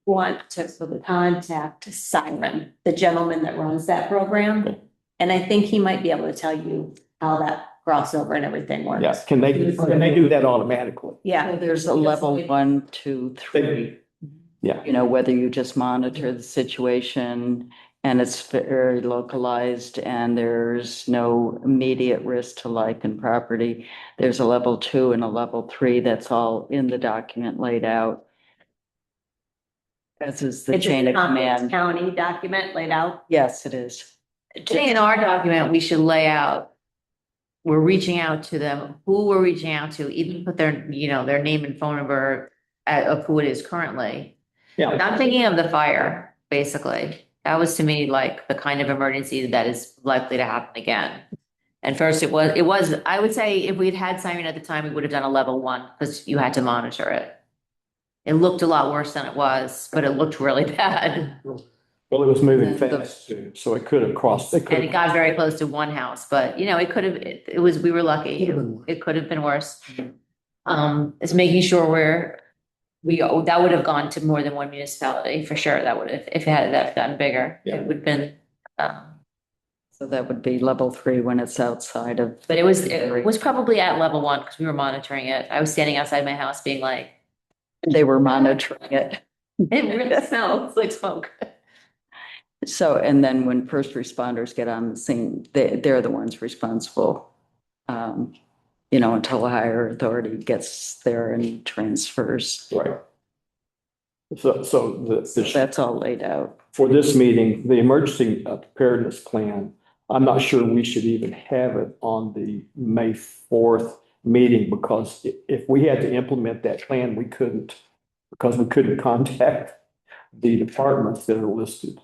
Speaker 1: Want to contact Siren, the gentleman that runs that program.
Speaker 2: Okay.
Speaker 1: And I think he might be able to tell you how that crossover and everything works.
Speaker 2: Yeah, can they do that automatically?
Speaker 1: Yeah.
Speaker 4: There's a level 1, 2, 3.
Speaker 2: Yeah.
Speaker 4: You know, whether you just monitor the situation and it's very localized and there's no immediate risk to life and property. There's a level 2 and a level 3 that's all in the document laid out. As is the
Speaker 1: It's
Speaker 4: chain
Speaker 1: a
Speaker 4: of command.
Speaker 1: county document laid out.
Speaker 4: Yes, it is.
Speaker 5: Today in our document, we should lay out, we're reaching out to them, who we're reaching out to, even put their, you know, their name and phone number of who it is currently.
Speaker 2: Yeah.
Speaker 5: I'm thinking of the fire, basically. That was to me like the kind of emergency that is likely to happen again. And first it was, I would say if we'd had siren at the time, we would have done a level 1 because you had to monitor it. It looked a lot worse than it was, but it looked really bad.
Speaker 2: Well, it was moving
Speaker 4: And the-
Speaker 2: fast too, so it could have crossed.
Speaker 5: And it got very close to one house, but you know, it could have, it was, we were lucky.
Speaker 6: Could have been worse.
Speaker 5: It could have been worse. It's making sure that would have gone to more than one municipality for sure. That would have, if it had that gotten bigger,
Speaker 2: Yeah.
Speaker 5: it would have been,
Speaker 4: So that would be level 3 when it's outside of.
Speaker 5: but it was probably at level 1 because we were monitoring it. I was standing outside my house being like,
Speaker 4: They were monitoring it.
Speaker 5: it really smells like smoke.
Speaker 4: So, and then when first responders get on the scene, they're the ones responsible. You know, until a higher authority gets there and transfers.
Speaker 2: Right. So
Speaker 4: So that's all laid out.
Speaker 2: for this meeting, the emergency preparedness plan, I'm not sure we should even have it on the May 4th meeting because if we had to implement that plan, we couldn't, because we couldn't contact the departments that are listed.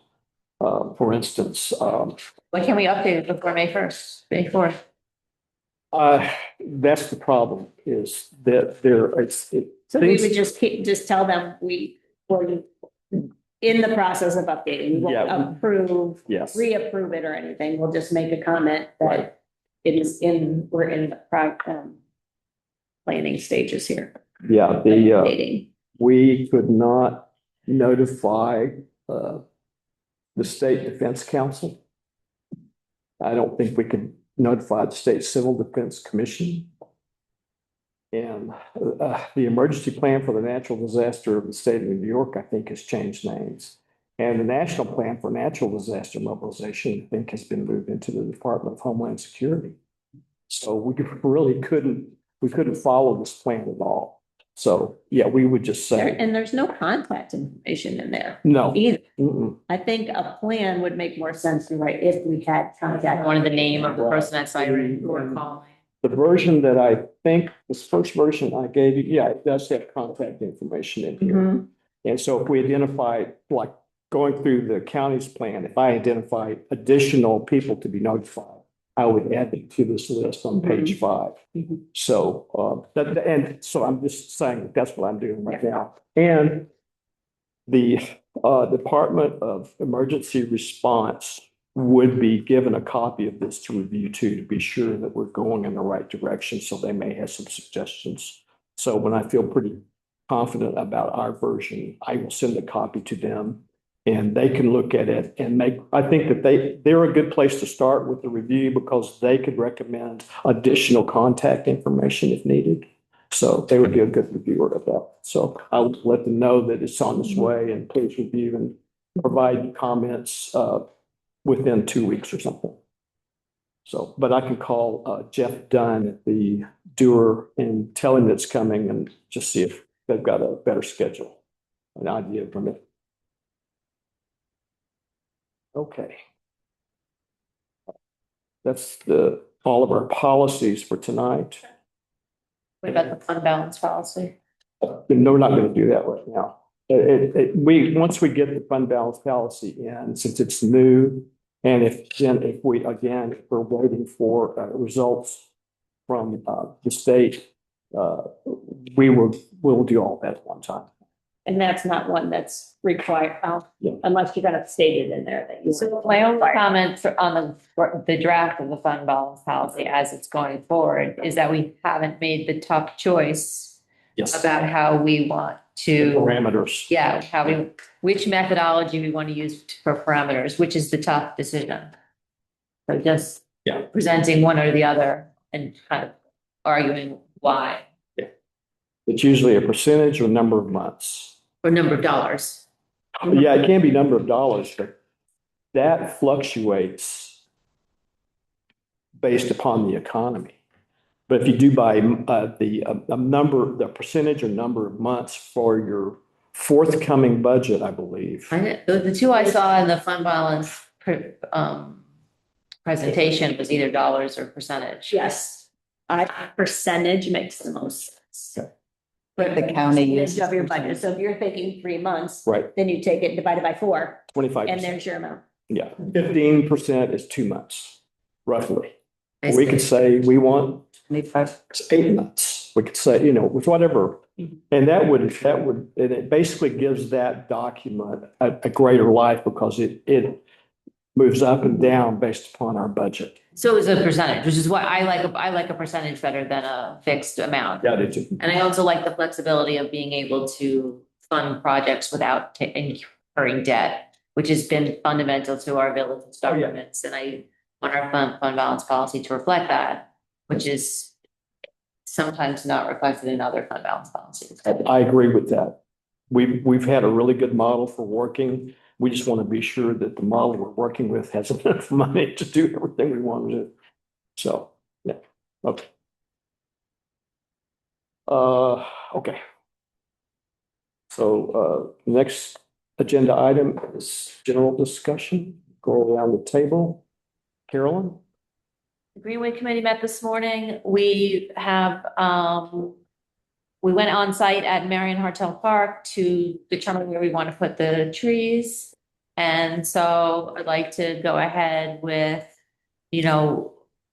Speaker 2: For instance,
Speaker 5: Why can't we update it before May 1st, May 4th?
Speaker 2: that's the problem is that
Speaker 1: So we
Speaker 2: things-
Speaker 1: would just tell them we're in the process of updating. We won't
Speaker 2: Yeah.
Speaker 1: approve,
Speaker 2: yes.
Speaker 1: reapprove it or anything. We'll just make a comment that it is we're in the planning stages here.
Speaker 2: Yeah,
Speaker 1: Updating.
Speaker 2: we could not notify the State Defense Council. I don't think we could notify the State Civil Defense Commission. And the emergency plan for the natural disaster of the state of New York, I think, has changed names. And the national plan for natural disaster mobilization, I think, has been moved into the Department of Homeland Security. So we really couldn't follow this plan at all. So, yeah, we would just say,
Speaker 1: And there's no contact information in there
Speaker 2: no.
Speaker 1: either.
Speaker 2: Mm-mm.
Speaker 1: I think a plan would make more sense to write if we had contact.
Speaker 5: Wanted the name of the person that siren who were calling.
Speaker 2: The version that I think, this first version I gave you, yeah, it does have contact information in here.
Speaker 1: Mhm.
Speaker 2: And so if we identify, like going through the county's plan, if I identify additional people to be notified, I would add them to this list on page 5.
Speaker 1: Mhm.
Speaker 2: So, and so I'm just saying that's what I'm doing right now. And the Department of Emergency Response would be given a copy of this to review too, to be sure that we're going in the right direction. So they may have some suggestions. So when I feel pretty confident about our version, I will send a copy to them and they can look at it and I think that they're a good place to start with the review because they could recommend additional contact information if needed. So they would be a good reviewer of that. So I'll let them know that it's on its way and please review and provide comments within 2 weeks or something. So, but I can call Jeff Dunn at the doer and tell him it's coming and just see if they've got a better schedule, an idea from it. Okay. That's all of our policies for tonight.
Speaker 5: What about the fund balance policy?
Speaker 2: No, we're not going to do that right now. Once we get the fund balance policy in, since it's new, and if we're waiting for results from the state, we'll do all that at one time.
Speaker 1: And that's not one that's required,
Speaker 2: Yeah.
Speaker 1: unless you're gonna state it in there that you.
Speaker 5: So my only comment on the draft of the fund balance policy as it's going forward is that we haven't made the tough choice
Speaker 2: Yes.
Speaker 5: about how we want
Speaker 2: The
Speaker 5: to,
Speaker 2: parameters.
Speaker 5: yeah, which methodology we want to use for parameters, which is the tough decision. So just
Speaker 2: Yeah.
Speaker 5: presenting one or the other and kind of arguing why,
Speaker 2: It's usually a percentage or number of months.
Speaker 5: or number of dollars.
Speaker 2: Yeah, it can be number of dollars, but that fluctuates based upon the economy. But if you do by the percentage or number of months for your forthcoming budget, I believe.
Speaker 5: The two I saw in the fund balance, presentation was either dollars or percentage.
Speaker 1: Yes, percentage makes the most sense.
Speaker 4: But the county
Speaker 1: Percentage
Speaker 4: uses
Speaker 1: of your budget, so if you're thinking 3 months.
Speaker 2: Right.
Speaker 1: Then you take it divided by 4,
Speaker 2: 25%.
Speaker 1: and there's your amount.
Speaker 2: Yeah, 15% is 2 months, roughly.
Speaker 5: I
Speaker 2: We
Speaker 5: see.
Speaker 2: could say we want
Speaker 4: 25.
Speaker 2: 8 months. We could say, with whatever. And and it basically gives that document a greater life because it moves up and down based upon our budget.
Speaker 5: So it's a percentage, which is what I like a percentage better than a fixed amount.
Speaker 2: Yeah, did you?
Speaker 5: And I also like the flexibility of being able to fund projects without incurring debt, which has been fundamental to our village's
Speaker 2: Oh, yeah.
Speaker 5: governance. And I want our fund balance policy to reflect that, which is sometimes not reflected in other fund balance policies.
Speaker 2: I agree with that. We've had a really good model for working. We just want to be sure that the model we're working with has enough money to do everything we want to do. So, yeah, okay. Okay. So, next agenda item is general discussion. Go around the table. Carolyn?
Speaker 5: The Greenway Committee met this morning. We have, we went on site at Marion Hartel Park to determine where we want to put the trees. And so I'd like to go ahead with,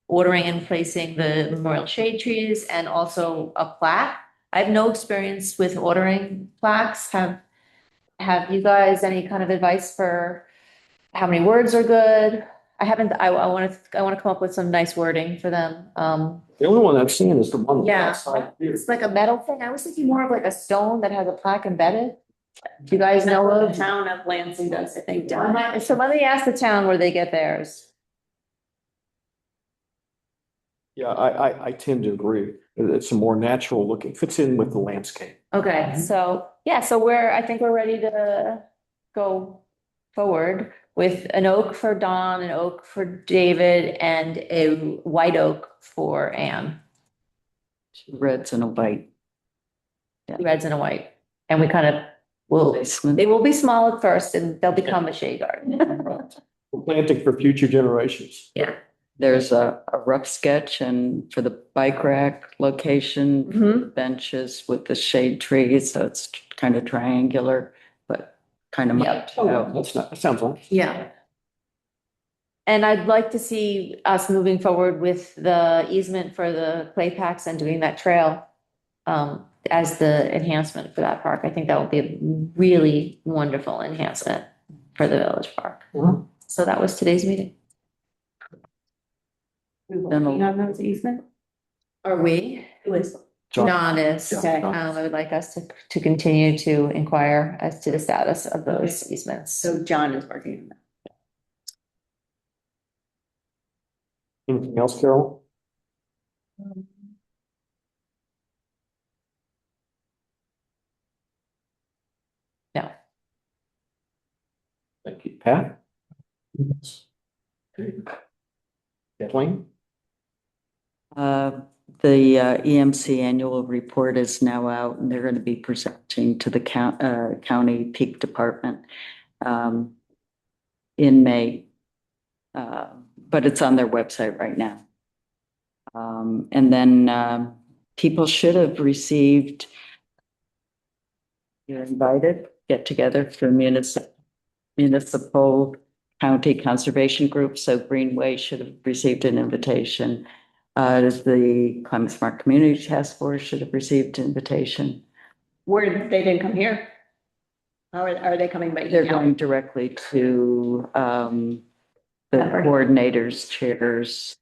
Speaker 5: ordering and placing the memorial shade trees and also a plaque. I have no experience with ordering plaques. Have you guys any kind of advice for how many words are good? I want to come up with some nice wording for them.
Speaker 2: The only one I've seen is the one
Speaker 5: Yeah.
Speaker 2: outside here.
Speaker 5: It's like a metal thing. I was thinking more of like a stone that has a plaque embedded. Do you guys know
Speaker 1: The
Speaker 5: of?
Speaker 1: town of Lansing does, I think,
Speaker 5: So let me ask the town where they get theirs.
Speaker 2: Yeah, I tend to agree. It's a more natural looking, fits in with the landscape.
Speaker 5: Okay, so, I think we're ready to go forward with an oak for Don, an oak for David, and a white oak for Anne.
Speaker 4: Reds and a white.
Speaker 5: Reds and a white. And we kind of
Speaker 4: Basement.
Speaker 5: they will be small at first and they'll become a shade garden.
Speaker 2: We're planting for future generations.
Speaker 5: Yeah.
Speaker 4: There's a rough sketch and for the bike rack location,
Speaker 5: Mhm.
Speaker 4: benches with the shade trees, so it's kind of triangular, but kind of
Speaker 5: Yeah.
Speaker 4: marked
Speaker 2: Oh,
Speaker 4: out.
Speaker 2: that sounds nice.
Speaker 5: Yeah. And I'd like to see us moving forward with the easement for the clay packs and doing that trail as the enhancement for that park. I think that would be a really wonderful enhancement for the village park.
Speaker 2: Mhm.
Speaker 5: So that was today's meeting.
Speaker 1: Working on those easement?
Speaker 5: Are we?
Speaker 1: Who is?
Speaker 5: John is.
Speaker 1: Okay.
Speaker 5: I would like us to continue to inquire as to the status of those easements.
Speaker 1: So John is working on that.
Speaker 2: Anything else, Carol?
Speaker 5: No.
Speaker 2: Thank you. Pat? Kathleen?
Speaker 4: The EMC annual report is now out and they're going to be presenting to the county peak department in May. But it's on their website right now. And then people should have received, you're invited, get together for municipal county conservation group. So Greenway should have received an invitation. The Climate Smart Community Task Force should have received an invitation.
Speaker 1: They didn't come here? Or are they coming by
Speaker 4: They're
Speaker 1: email?
Speaker 4: going directly to the
Speaker 1: Pepper.
Speaker 4: coordinators, chairs.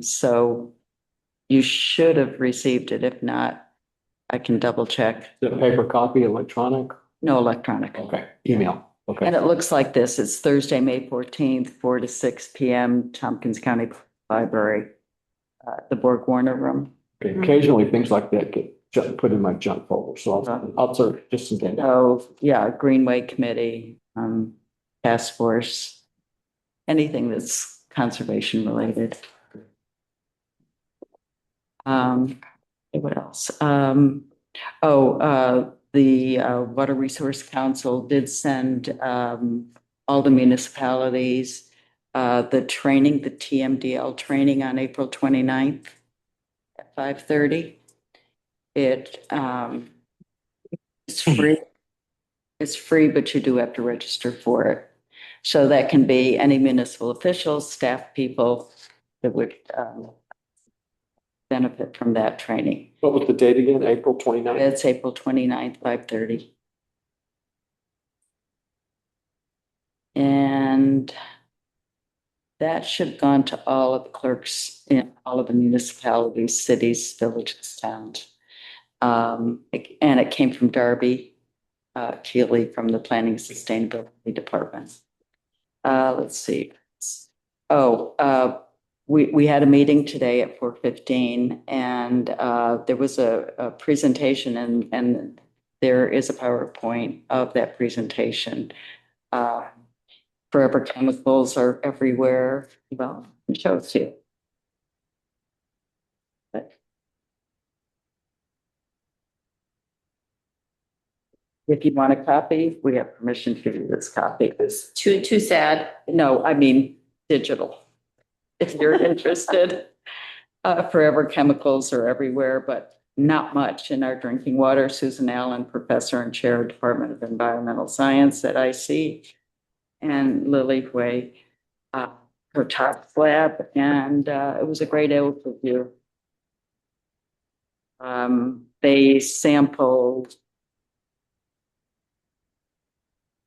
Speaker 4: So you should have received it. If not, I can double check.
Speaker 2: The paper copy, electronic?
Speaker 4: No electronic.
Speaker 2: Okay, email. Okay.
Speaker 4: And it looks like this. It's Thursday, May 14th, 4 to 6 p.m., Tompkins County Library. the Borg Warner room.
Speaker 2: Okay, occasionally things like that get put in my junk folder, so I'll search just in case.
Speaker 4: So, yeah, Greenway Committee, task force, anything that's conservation related. What else? The Water Resource Council did send all the municipalities the training, the TMDL training on April 29th at 5:30. It's free. It's free, but you do have to register for it. So that can be any municipal officials, staff people that would benefit from that training.
Speaker 2: What was the date again? April 29th?
Speaker 4: It's April 29th, 5:30. And that should have gone to all of the clerks in all of the municipalities, cities, villages, towns. And it came from Darby Keeley from the Planning Sustainability Department. Let's see. We had a meeting today at 4:15 and there was a presentation and there is a PowerPoint of that presentation. Forever chemicals are everywhere. Well, it shows you. But if you want a copy, we have permission to give you this copy.
Speaker 5: It's too sad.
Speaker 4: No, I mean digital. If you're interested, forever chemicals are everywhere, but not much in our drinking water. Susan Allen, professor and chair of Department of Environmental Science at IC, and Lily Way, her top lab, and it was a great overview. They sampled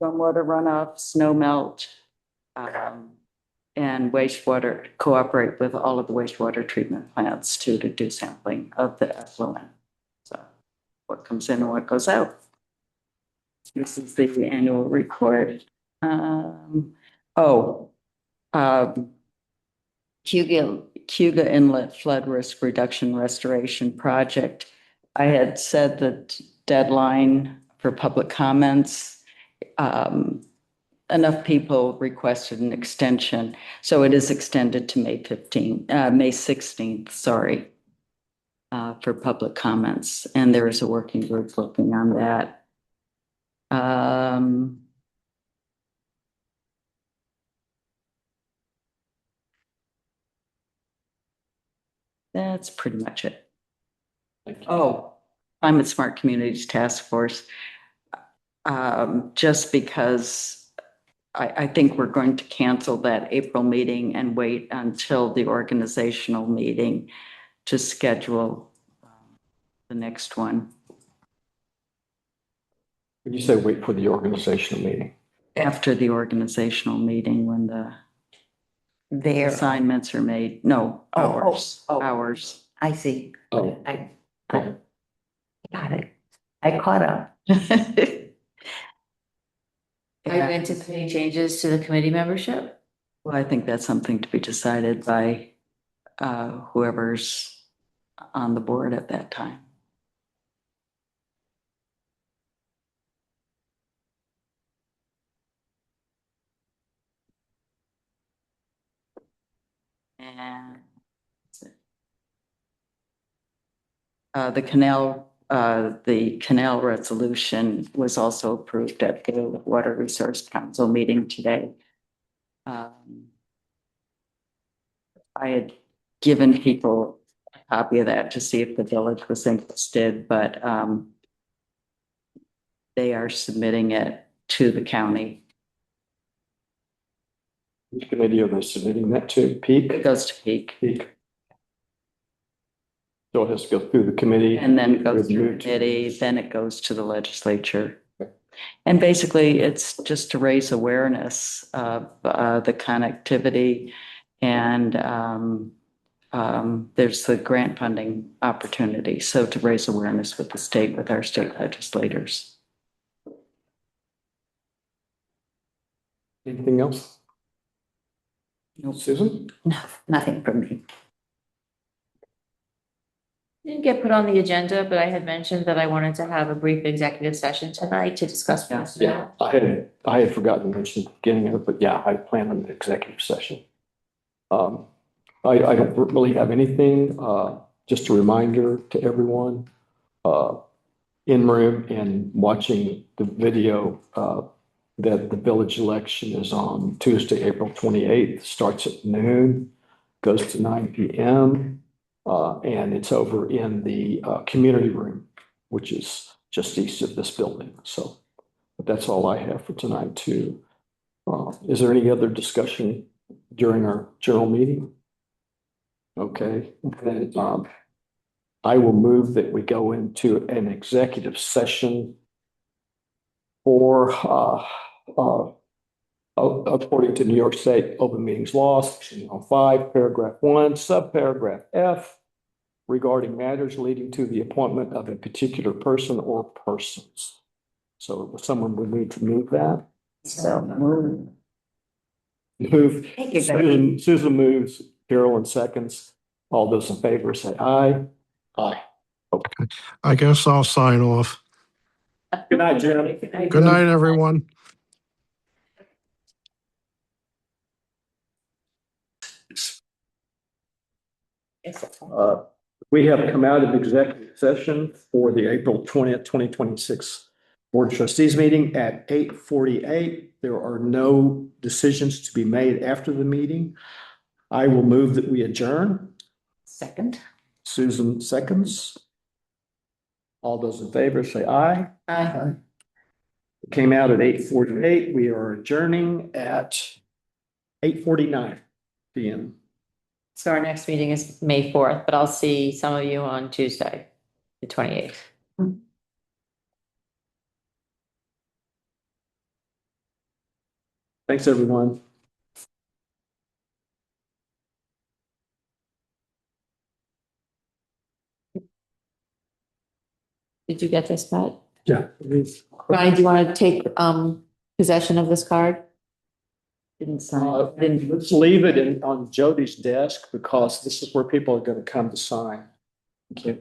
Speaker 4: stormwater runoff, snow melt, and wastewater, cooperate with all of the wastewater treatment plants to do sampling of the effluent. So what comes in and what goes out. This is the annual report. Cuga Inlet Flood Risk Reduction Restoration Project. I had said that deadline for public comments, enough people requested an extension. So it is extended to May 16th, sorry, for public comments. And there is a working group looking on that. That's pretty much it. Oh, Climate Smart Communities Task Force. Just because I think we're going to cancel that April meeting and wait until the organizational meeting to schedule the next one.
Speaker 2: When you say wait for the organizational meeting?
Speaker 4: After the organizational meeting, when the
Speaker 7: There,
Speaker 4: assignments are made. No, hours.
Speaker 7: hours. I see.
Speaker 2: Oh.
Speaker 7: I got it. I caught up.
Speaker 5: Are you anticipating changes to the committee membership?
Speaker 4: Well, I think that's something to be decided by whoever's on the board at that time. And the canal resolution was also approved at the Water Resource Council meeting today. I had given people a copy of that to see if the village was interested, but they are submitting it to the county.
Speaker 2: Which committee are they submitting that to? Peak?
Speaker 4: It goes to Peak.
Speaker 2: Peak. So it has to go through the committee.
Speaker 4: And then it goes to the
Speaker 2: Review.
Speaker 4: committee, then it goes to the legislature. And basically, it's just to raise awareness of the connectivity and there's the grant funding opportunity. So to raise awareness with the state, with our state legislators.
Speaker 2: Anything else?
Speaker 4: Nope.
Speaker 2: Susan?
Speaker 7: No, nothing from me.
Speaker 5: Didn't get put on the agenda, but I had mentioned that I wanted to have a brief executive session tonight to discuss.
Speaker 2: Yeah, I had forgotten to mention at the beginning of it, but yeah, I plan on an executive session. I don't really have anything, just a reminder to everyone, in room and watching the video, that the village election is on Tuesday, April 28th, starts at noon, goes to 9 PM. And it's over in the, community room, which is just east of this building. So, but that's all I have for tonight too. Is there any other discussion during our general meeting? Okay, then, I will move that we go into an executive session for, according to New York State Open Meetings Law, Section 5, Paragraph 1, Subparagraph F, regarding matters leading to the appointment of a particular person or persons. So someone would need to move that.
Speaker 7: So move.
Speaker 2: Move.
Speaker 7: Thank you, Becky.
Speaker 2: Susan moves, Carolyn seconds. All those in favor say aye. Aye.
Speaker 3: I guess I'll sign off.
Speaker 2: Good night, Jim.
Speaker 3: Good night, everyone.
Speaker 2: We have come out of executive session for the April 20th, 2026 Board of Trustees meeting at 8:48. There are no decisions to be made after the meeting. I will move that we adjourn.
Speaker 4: Second.
Speaker 2: Susan seconds. All those in favor say aye.
Speaker 5: Aye.
Speaker 2: Came out at 8:48. We are adjourning at 8:49 PM.
Speaker 5: So our next meeting is May 4th, but I'll see some of you on Tuesday, the 28th.
Speaker 2: Thanks, everyone.
Speaker 5: Did you get this, Pat?
Speaker 2: Yeah.
Speaker 5: Ronnie, do you want to take possession of this card?
Speaker 4: Didn't sign. Didn't.
Speaker 2: Let's leave it on Jody's desk because this is where people are going to come to sign. Okay.